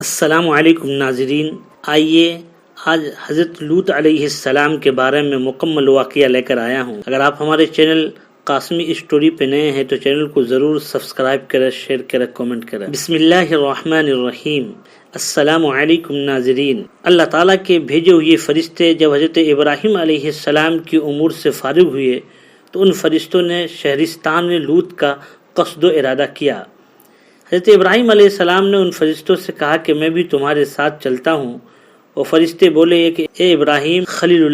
السلام علیکم ناظرین، آئیے آج حضرت لوط علیہ السلام کے بارے میں مکمل واقعہ لے کر آیا ہوں۔ اگر آپ ہمارے چینل قاسمی اسٹوری پہ نئے ہیں تو چینل کو ضرور سبسکرائب کریں، شیئر کریں، کامنٹ کریں۔ بسم اللہ الرحمن الرحیم۔ السلام علیکم ناظرین، اللہ تعالیٰ کے بھیجے ہوئے فرشتے جب حضرت ابراہیم علیہ السلام کی امور سے فارغ ہوئے تو ان فرشتوں نے شہرستان میں لوط کا قصد و ارادہ کیا۔ حضرت ابراہیم علیہ السلام نے ان فرشتوں سے کہا کہ میں بھی تمہارے ساتھ چلتا ہوں۔ وہ فرشتے بولے کہ اے ابراہیم خلیل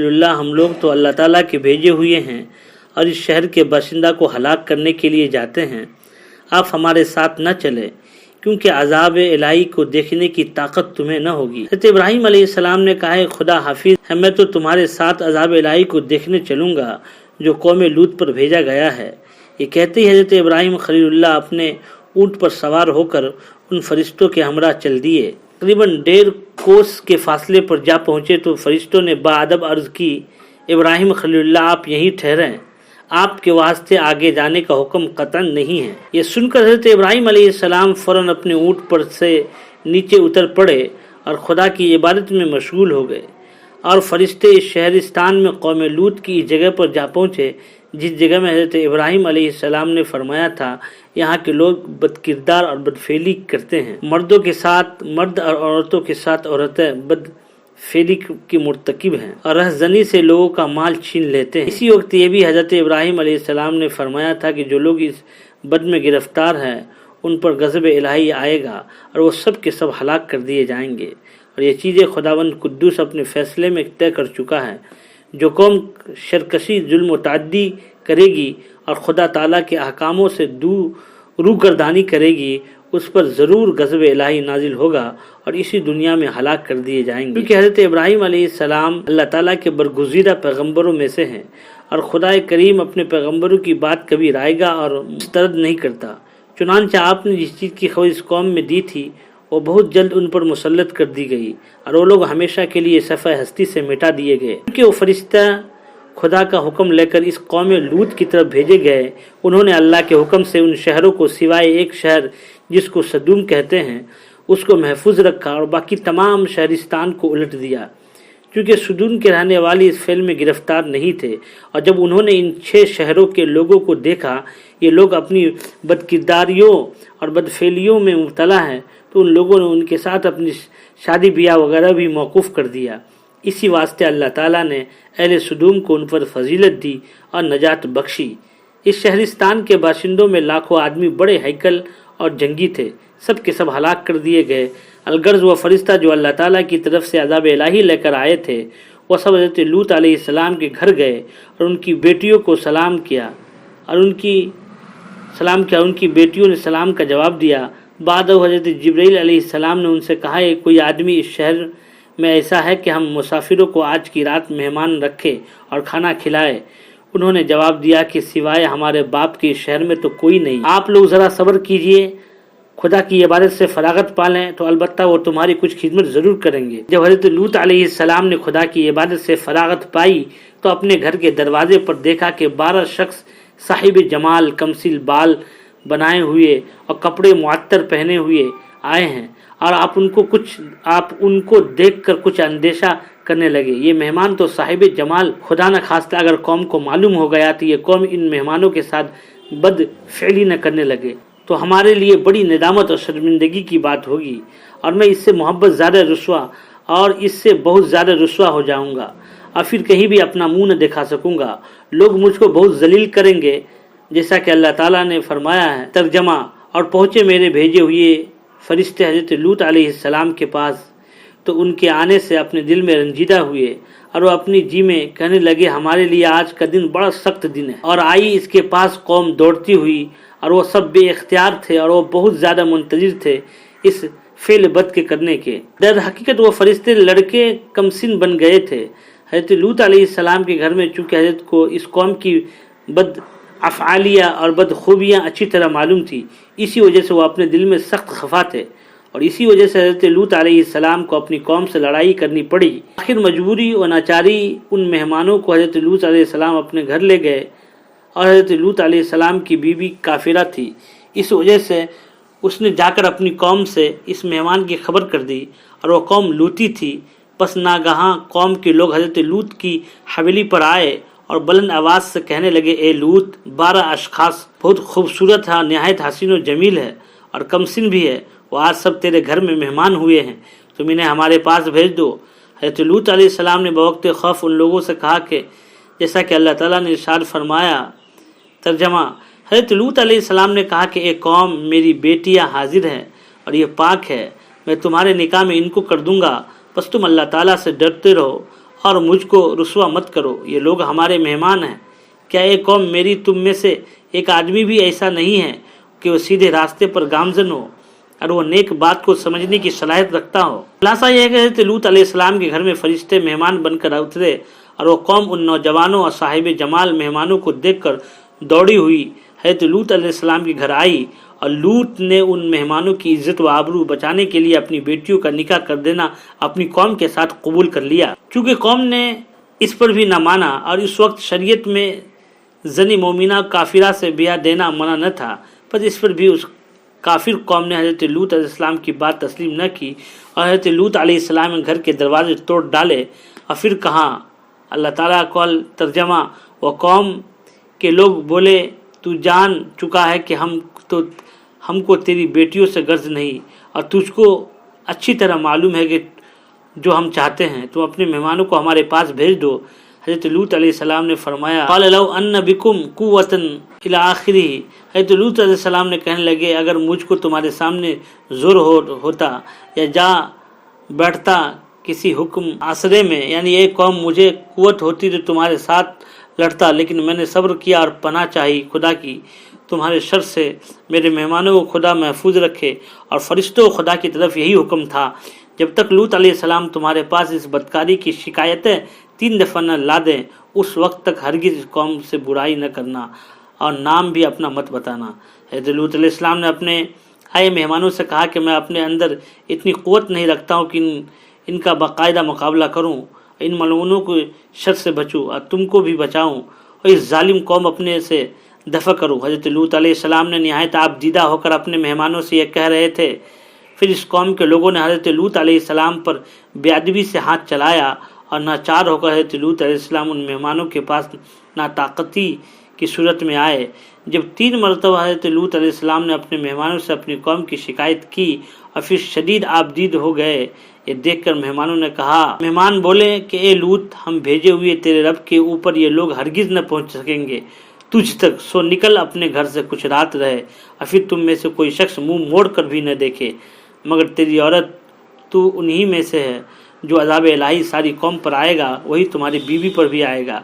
اللہ، ہم لوگ تو اللہ تعالیٰ کے بھیجے ہوئے ہیں اور اس شہر کے باشندہ کو ہلاک کرنے کے لیے جاتے ہیں، آپ ہمارے ساتھ نہ چلے کیونکہ عذاب الہی کو دیکھنے کی طاقت تمہیں نہ ہوگی۔ حضرت ابراہیم علیہ السلام نے کہا خدا حافظ، میں تو تمہارے ساتھ عذاب الہی کو دیکھنے چلوں گا جو قوم لوط پر بھیجا گیا ہے۔ یہ کہتے ہی حضرت ابراہیم خلیل اللہ اپنے اونٹ پر سوار ہو کر ان فرشتوں کے ہمراہ چل دیے۔ تقریباً 1.5 کوس کے فاصلے پر جا پہنچے تو فرشتوں نے باادب عرض کی، ابراہیم خلیل اللہ آپ یہیں ٹھہریں، آپ کے واسطے آگے جانے کا حکم قطعاً نہیں ہے۔ یہ سن کر حضرت ابراہیم علیہ السلام فوراً اپنے اونٹ پر سے نیچے اتر پڑے اور خدا کی عبادت میں مشغول ہو گئے، اور فرشتے اس شہرستان میں قوم لوط کی اس جگہ پر جا پہنچے جس جگہ میں حضرت ابراہیم علیہ السلام نے فرمایا تھا یہاں کے لوگ بد کردار اور بدفعلی کرتے ہیں، مردوں کے ساتھ مرد اور عورتوں کے ساتھ عورتیں بدفعلی کی مرتکب ہیں اور رہزنی سے لوگوں کا مال چھین لیتے ہیں۔ اسی وقت یہ بھی حضرت ابراہیم علیہ السلام نے فرمایا تھا کہ جو لوگ اس بد میں گرفتار ہیں ان پر غضب الہی آئے گا اور وہ سب کے سب ہلاک کر دیے جائیں گے، اور یہ چیزیں خداوند قدوس اپنے فیصلے میں طے کر چکا ہے۔ جو قوم شرکشی، ظلم و تعدی کرے گی اور خدا تعالیٰ کے احکاموں سے روگردانی کرے گی اس پر ضرور غضب الہی نازل ہوگا اور اسی دنیا میں ہلاک کر دیے جائیں گے، کیونکہ حضرت ابراہیم علیہ السلام اللہ تعالیٰ کے برگزیدہ پیغمبروں میں سے ہیں اور خدا کریم اپنے پیغمبروں کی بات کبھی رائے گا اور مسترد نہیں کرتا۔ چنانچہ آپ نے جس چیز کی خبر اس قوم میں دی تھی وہ بہت جلد ان پر مسلط کر دی گئی اور وہ لوگ ہمیشہ کے لیے صفحہ ہستی سے مٹا دیے گئے، کیونکہ وہ فرشتہ خدا کا حکم لے کر اس قوم لوط کی طرف بھیجے گئے۔ انہوں نے اللہ کے حکم سے ان شہروں کو سوائے ایک شہر جس کو سدوم کہتے ہیں اس کو محفوظ رکھا اور باقی تمام شہرستان کو الٹ دیا، کیونکہ سدوم کے رہنے والے اس فعل میں گرفتار نہیں تھے۔ اور جب انہوں نے ان 6 شہروں کے لوگوں کو دیکھا یہ لوگ اپنی بدکرداریوں اور بدفعلیوں میں مبتلا ہیں تو ان لوگوں نے ان کے ساتھ اپنی شادی بیاہ وغیرہ بھی موقوف کر دیا۔ اسی واسطے اللہ تعالیٰ نے اہل سدوم کو ان پر فضیلت دی اور نجات بخشی۔ اس شہرستان کے باشندوں میں لاکھوں آدمی بڑے ہیکل اور جنگی تھے، سب کے سب ہلاک کر دیے گئے۔ الغرض وہ فرشتہ جو اللہ تعالیٰ کی طرف سے عذاب الہی لے کر آئے تھے وہ سب حضرت لوط علیہ السلام کے گھر گئے اور ان کی بیٹیوں کو سلام کیا اور ان کی بیٹیوں نے سلام کا جواب دیا۔ بعد حضرت جبرائیل علیہ السلام نے ان سے کہا کہ کوئی آدمی اس شہر میں ایسا ہے کہ ہم مسافروں کو آج کی رات مہمان رکھے اور کھانا کھلائے؟ انہوں نے جواب دیا کہ سوائے ہمارے باپ کے شہر میں تو کوئی نہیں، آپ لوگ ذرا صبر کیجئے، خدا کی عبادت سے فراغت پالیں تو البتہ وہ تمہاری کچھ خدمت ضرور کریں گے۔ جب حضرت لوط علیہ السلام نے خدا کی عبادت سے فراغت پائی تو اپنے گھر کے دروازے پر دیکھا کہ 12 شخص صاحب جمال، کمسل بال بنائے ہوئے اور کپڑے معطر پہنے ہوئے آئے ہیں، اور آپ ان کو دیکھ کر کچھ اندیشہ کرنے لگے۔ یہ مہمان تو صاحب جمال، خدا نہ خواستہ اگر قوم کو معلوم ہو گیا تو یہ قوم ان مہمانوں کے ساتھ بد فعلی نہ کرنے لگے تو ہمارے لیے بڑی ندامت اور شرمندگی کی بات ہوگی، اور میں اس سے بہت زیادہ رسوا ہو جاؤں گا اور پھر کہیں بھی اپنا منہ نہ دکھا سکوں گا، لوگ مجھ کو بہت ذلیل کریں گے، جیسا کہ اللہ تعالیٰ نے فرمایا ہے۔ ترجمہ: اور پہنچے میرے بھیجے ہوئے فرشتے حضرت لوط علیہ السلام کے پاس تو ان کے آنے سے اپنے دل میں رنجیدہ ہوئے اور وہ اپنی جی میں کہنے لگے ہمارے لیے آج کا دن بڑا سخت دن ہے۔ اور آئی اس کے پاس قوم دوڑتی ہوئی اور وہ سب بے اختیار تھے اور وہ بہت زیادہ منتظر تھے اس فعل بد کے کرنے کے۔ در حقیقت وہ فرشتے لڑکے کمسن بن گئے تھے۔ حضرت لوط علیہ السلام کے گھر میں چونکہ حضرت کو اس قوم کی بد افعالیہ اور بد خوبیاں اچھی طرح معلوم تھی، اسی وجہ سے وہ اپنے دل میں سخت خفا تھے اور اسی وجہ سے حضرت لوط علیہ السلام کو اپنی قوم سے لڑائی کرنی پڑی۔ آخر مجبوری و ناچاری ان مہمانوں کو حضرت لوط علیہ السلام اپنے گھر لے گئے، اور حضرت لوط علیہ السلام کی بیوی کافرہ تھی، اس وجہ سے اس نے جا کر اپنی قوم سے اس مہمان کی خبر کر دی، اور وہ قوم لوتی تھی۔ پس ناگہاں قوم کے لوگ حضرت لوط کی حویلی پر آئے اور بلند آواز سے کہنے لگے، اے لوط، 12 اشخاص بہت خوبصورت ہے، نہایت حسین و جمیل ہے اور کم سن بھی ہے، وہ آج سب تیرے گھر میں مہمان ہوئے ہیں، تم انہیں ہمارے پاس بھیج دو۔ حضرت لوط علیہ السلام نے بوقت خوف ان لوگوں سے کہا کہ جیسا کہ اللہ تعالیٰ نے ارشاد فرمایا۔ ترجمہ: حضرت لوط علیہ السلام نے کہا کہ اے قوم، میری بیٹیاں حاضر ہیں اور یہ پاک ہے، میں تمہارے نکاح میں ان کو کر دوں گا، بس تم اللہ تعالیٰ سے ڈرتے رہو اور مجھ کو رسوا مت کرو، یہ لوگ ہمارے مہمان ہیں۔ کیا اے قوم، میری تم میں سے ایک آدمی بھی ایسا نہیں ہے کہ وہ سیدھے راستے پر گامزن ہو اور وہ نیک بات کو سمجھنے کی صلاحیت رکھتا ہو؟ خلاصہ یہ ہے کہ حضرت لوط علیہ السلام کے گھر میں فرشتے مہمان بن کر اترے اور وہ قوم ان نوجوانوں اور صاحب جمال مہمانوں کو دیکھ کر دوڑی ہوئی حضرت لوط علیہ السلام کے گھر آئی، اور لوط نے ان مہمانوں کی عزت و آبرو بچانے کے لیے اپنی بیٹیوں کا نکاح کر دینا اپنی قوم کے ساتھ قبول کر لیا۔ چونکہ قوم نے اس پر بھی نہ مانا اور اس وقت شریعت میں زنی مومنہ کافرہ سے بیاہ دینا منع نہ تھا، پر اس پر بھی اس کافر قوم نے حضرت لوط علیہ السلام کی بات تسلیم نہ کی اور حضرت لوط علیہ السلام نے گھر کے دروازے توڑ ڈالے۔ اور پھر کہا اللہ تعالیٰ کو ترجمہ: وہ قوم کے لوگ بولے، تو جان چکا ہے کہ ہم کو تیری بیٹیوں سے غرض نہیں، اور تجھ کو اچھی طرح معلوم ہے کہ جو ہم چاہتے ہیں، تم اپنے مہمانوں کو ہمارے پاس بھیج دو۔ حضرت لوط علیہ السلام نے فرمایا، قال لو ان بکم قوۃ الی آخرہ۔ حضرت لوط علیہ السلام نے کہنے لگے، اگر مجھ کو تمہارے سامنے زور ہوتا یا جا بیٹھتا کسی حکم آسرے میں، یعنی ایک قوم مجھے قوت ہوتی تو تمہارے ساتھ لڑتا، لیکن میں نے صبر کیا اور پناہ چاہی خدا کی تمہارے شر سے۔ میرے مہمانوں کو خدا محفوظ رکھے۔ اور فرشتوں کو خدا کی طرف یہی حکم تھا، جب تک لوط علیہ السلام تمہارے پاس اس بدکاری کی شکایتیں 3 دفعہ نہ لا دیں، اس وقت تک ہرگز اس قوم سے برائی نہ کرنا اور نام بھی اپنا مت بتانا۔ حضرت لوط علیہ السلام نے اپنے آئے مہمانوں سے کہا کہ میں اپنے اندر اتنی قوت نہیں رکھتا ہوں کہ ان کا باقاعدہ مقابلہ کروں، ان ملعونوں کو شر سے بچوں اور تم کو بھی بچاؤں، اور اس ظالم قوم اپنے سے دفع کروں۔ حضرت لوط علیہ السلام نے نہایت آپ دیدہ ہو کر اپنے مہمانوں سے یہ کہہ رہے تھے۔ پھر اس قوم کے لوگوں نے حضرت لوط علیہ السلام پر بے ادبی سے ہاتھ چلایا اور ناچار ہو کر حضرت لوط علیہ السلام ان مہمانوں کے پاس ناطاقتی کی صورت میں آئے۔ جب 3 مرتبہ حضرت لوط علیہ السلام نے اپنے مہمانوں سے اپنی قوم کی شکایت کی اور پھر شدید آبدید ہو گئے، یہ دیکھ کر مہمانوں نے کہا، مہمان بولے کہ اے لوط، ہم بھیجے ہوئے تیرے رب کے اوپر یہ لوگ ہرگز نہ پہنچ سکیں گے تجھ تک، سو نکل اپنے گھر سے کچھ رات رہے، اور پھر تم میں سے کوئی شخص منہ موڑ کر بھی نہ دیکھے، مگر تیری عورت تو انہی میں سے ہے۔ جو عذاب الہی ساری قوم پر آئے گا وہی تمہاری بیوی پر بھی آئے گا،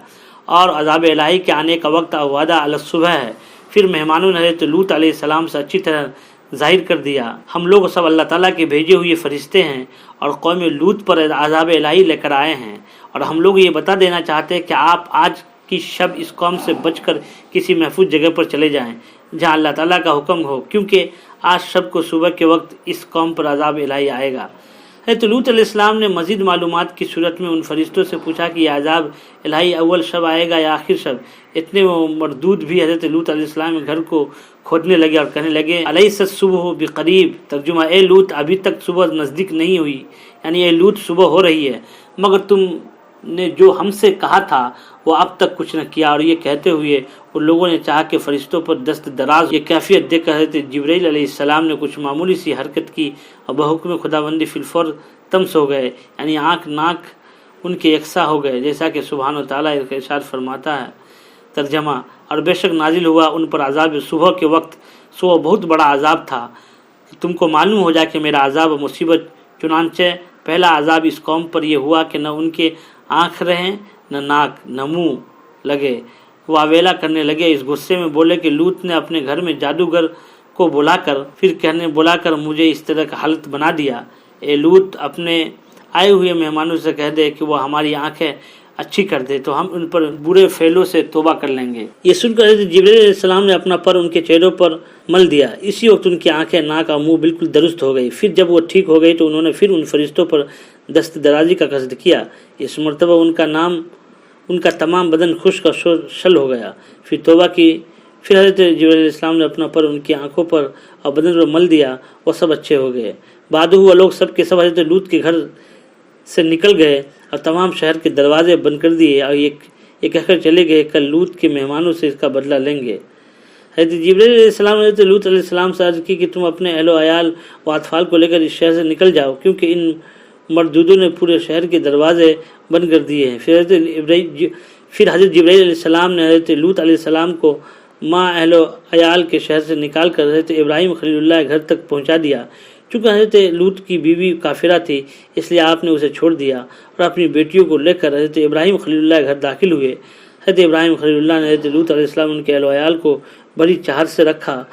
اور عذاب الہی کے آنے کا وقت وعدہ علی الصبح ہے۔ پھر مہمانوں نے حضرت لوط علیہ السلام سے اچھی طرح ظاہر کر دیا، ہم لوگ سب اللہ تعالیٰ کے بھیجے ہوئے فرشتے ہیں اور قوم لوط پر عذاب الہی لے کر آئے ہیں، اور ہم لوگ یہ بتا دینا چاہتے ہیں کہ آپ آج کی شب اس قوم سے بچ کر کسی محفوظ جگہ پر چلے جائیں جہاں اللہ تعالیٰ کا حکم ہو، کیونکہ آج شب کو صبح کے وقت اس قوم پر عذاب الہی آئے گا۔ حضرت لوط علیہ السلام نے مزید معلومات کی صورت میں ان فرشتوں سے پوچھا کہ یہ عذاب الہی اول شب آئے گا یا آخر شب؟ اتنے وہ مردود بھی حضرت لوط علیہ السلام کے گھر کو کھودنے لگے اور کہنے لگے، الیست الصبح بقریب۔ ترجمہ: اے لوط، ابھی تک صبح نزدیک نہیں ہوئی، یعنی اے لوط صبح ہو رہی ہے، مگر تم نے جو ہم سے کہا تھا وہ اب تک کچھ نہ کیا۔ اور یہ کہتے ہوئے ان لوگوں نے چاہا کہ فرشتوں پر دست دراز یہ کیفیت دیکھ کر حضرت جبرائیل علیہ السلام نے کچھ معمولی سی حرکت کی اور بحکم خداوندی فی الفور تمس ہو گئے، یعنی آنکھ ناک ان کے یکساں ہو گئے، جیسا کہ سبحانہ وتعالیٰ ارشاد فرماتا ہے۔ ترجمہ: اور بے شک نازل ہوا ان پر عذاب صبح کے وقت، سو وہ بہت بڑا عذاب تھا کہ تم کو معلوم ہو جائے کہ میرا عذاب و مصیبت۔ چنانچہ پہلا عذاب اس قوم پر یہ ہوا کہ نہ ان کے آنکھ رہیں، نہ ناک، نہ منہ لگے، وہ آویلا کرنے لگے۔ اس غصے میں بولے کہ لوط نے اپنے گھر میں جادوگر کو بلا کر مجھے اس طرح کا حالت بنا دیا۔ اے لوط، اپنے آئے ہوئے مہمانوں سے کہہ دے کہ وہ ہماری آنکھیں اچھی کر دے تو ہم ان پر برے فعلوں سے توبہ کر لیں گے۔ یہ سن کر حضرت جبرائیل علیہ السلام نے اپنا پر ان کے چہروں پر مل دیا، اسی وقت ان کی آنکھیں، ناک اور منہ بالکل درست ہو گئی۔ پھر جب وہ ٹھیک ہو گئی تو انہوں نے پھر ان فرشتوں پر دست درازی کا قصد کیا۔ اس مرتبہ ان کا تمام بدن خشک اور شل ہو گیا۔ پھر توبہ کی پھر حضرت جبرائیل علیہ السلام نے اپنا پر ان کی آنکھوں پر اور بدن پر مل دیا اور سب اچھے ہو گئے۔ بعد ہوا لوگ سب کے سب حضرت لوط کے گھر سے نکل گئے اور تمام شہر کے دروازے بند کر دیے اور یہ کہہ کر چلے گئے کل لوط کے مہمانوں سے اس کا بدلہ لیں گے۔ حضرت جبرائیل علیہ السلام نے حضرت لوط علیہ السلام سے عرض کی کہ تم اپنے اہل و عیال و اطفال کو لے کر اس شہر سے نکل جاؤ، کیونکہ ان مردودوں نے پورے شہر کے دروازے بند کر دیے ہیں۔ پھر حضرت جبرائیل علیہ السلام نے حضرت لوط علیہ السلام کو ماں اہل و عیال کے شہر سے نکال کر حضرت ابراہیم خلیل اللہ گھر تک پہنچا دیا۔ چونکہ حضرت لوط کی بیوی کافرہ تھی، اس لیے آپ نے اسے چھوڑ دیا اور اپنی بیٹیوں کو لے کر حضرت ابراہیم خلیل اللہ گھر داخل ہوئے۔ حضرت ابراہیم خلیل اللہ نے حضرت لوط علیہ السلام ان کے اہل و عیال کو بڑی چاہت سے رکھا